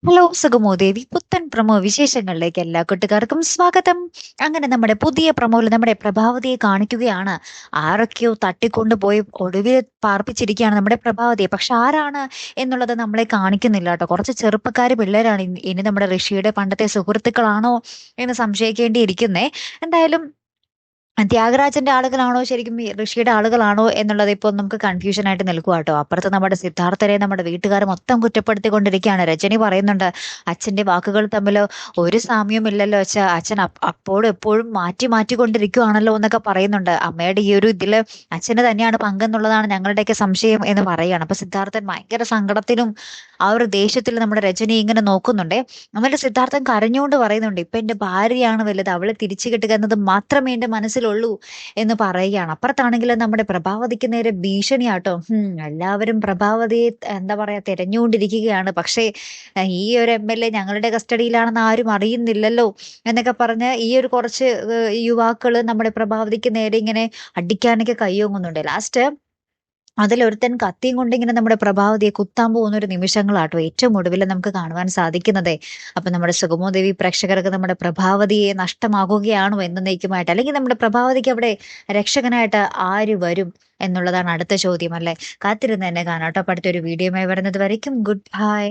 Hello സുഗമോദേവി പുത്തൻ promo വിശേഷങ്ങളിലേക്ക് എല്ലാ കൂട്ടുകാർക്കും സ്വാഗതം. അങ്ങനെ നമ്മുടെ പുതിയ പ്രമോയിൽ നമ്മുടെ പ്രഭാവതിയെ കാണിക്കുകയാണ്. ആരൊക്കെയോ തട്ടിക്കൊണ്ടുപോയി ഒടുവിൽ പാർപ്പിച്ചിരിക്കുകയാണ് നമ്മുടെ പ്രഭാവതിയെ. പക്ഷെ ആരാണ് എന്നുള്ളത് നമ്മളെ കാണിക്കുന്നില്ല കേട്ടോ. കുറച്ച് ചെറുപ്പക്കാര് പിള്ളേരാണ്. ഇനി നമ്മുടെ ഋഷിയുടെ പണ്ടത്തെ സുഹൃത്തുക്കളാണോ എന്ന് സംശയിക്കേണ്ടിയിരിക്കുന്നേ. എന്തായാലും ത്യാഗരാജന്റെ ആളുകളാണോ ശരിക്കും ഈ ഋഷിയുടെ ആളുകളാണോ എന്നുള്ളത് ഇപ്പോൾ നമുക്ക് കൺഫ്യൂഷൻ ആയിട്ട് നിൽക്കുക കേട്ടോ. അപ്പുറത്ത് നമ്മുടെ സിദ്ധാർത്ഥനെ നമ്മുടെ വീട്ടുകാർ മൊത്തം കുറ്റപ്പെടുത്തിക്കൊണ്ടിരിക്കുകയാണ്. രജനി പറയുന്നുണ്ട്, അച്ഛന്റെ വാക്കുകൾ തമ്മിൽ ഒരു സാമ്യവും ഇല്ലല്ലോ അച്ഛ, അച്ഛൻ അപ്പോഴും എപ്പോഴും മാറ്റി മാറ്റിക്കൊണ്ടിരിക്കുകയാണല്ലോ എന്നൊക്കെ പറയുന്നുണ്ട്. അമ്മയുടെ ഈ ഒരു ഇതില് അച്ഛന് തന്നെയാണ് പങ്കെന്നുള്ളതാണ് ഞങ്ങളുടെയൊക്കെ സംശയം എന്ന് പറയുകയാണ്. അപ്പൊ സിദ്ധാർത്ഥൻ ഭയങ്കര സങ്കടത്തിലും ആ ഒരു ദേഷ്യത്തിൽ നമ്മുടെ രജനി ഇങ്ങനെ നോക്കുന്നുണ്ടേ. എന്നിട്ട് സിദ്ധാർത്ഥൻ കരഞ്ഞുകൊണ്ട് പറയുന്നുണ്ട്, ഇപ്പൊ എന്റെ ഭാര്യയാണ് വലുത്, അവളെ തിരിച്ചു കിട്ടുക എന്നത് മാത്രമേ എന്റെ മനസ്സിലുള്ളൂ എന്ന് പറയുകയാണ്. അപ്പുറത്താണെങ്കിൽ നമ്മുടെ പ്രഭാവതിക്ക് നേരെ ഭീഷണിയാട്ടോ. എല്ലാവരും പ്രഭാവതിയെ എന്താ പറയാ തെരഞ്ഞുകൊണ്ടിരിക്കുകയാണ്. പക്ഷേ ഈ ഒരു MLA ഞങ്ങളുടെ കസ്റ്റഡിയിലാണെന്ന് ആരും അറിയുന്നില്ലല്ലോ എന്നൊക്കെ പറഞ്ഞ് ഈ ഒരു കുറച്ച് യുവാക്കള് നമ്മുടെ പ്രഭാവതിക്ക് നേരെ ഇങ്ങനെ അടിക്കാനൊക്കെ കയ്യോങ്ങുന്നുണ്ട്. ലാസ്റ്റ് അതിലൊരുത്തൻ കത്തിയും കൊണ്ട് ഇങ്ങനെ നമ്മുടെ പ്രഭാവതിയെ കുത്താൻ പോകുന്ന ഒരു നിമിഷങ്ങളാട്ടോ ഏറ്റവും ഒടുവിൽ നമുക്ക് കാണുവാൻ സാധിക്കുന്നതേ. അപ്പൊ നമ്മുടെ സുഗമോദേവി പ്രേക്ഷകർക്ക് നമ്മുടെ പ്രഭാവതിയെ നഷ്ടമാകുകയാണോ എന്നേക്കുമായിട്ട്, അല്ലെങ്കിൽ നമ്മുടെ പ്രഭാവതിക്ക് അവിടെ രക്ഷകനായിട്ട് ആര് വരും എന്നുള്ളതാണ് അടുത്ത ചോദ്യം അല്ലെ. കാത്തിരുന്ന് തന്നെ കാണാട്ടോ. അപ്പൊ അടുത്തൊരു വീഡിയോയുമായി വരുന്നത് വരയ്ക്കും ഗുഡ് ബൈ.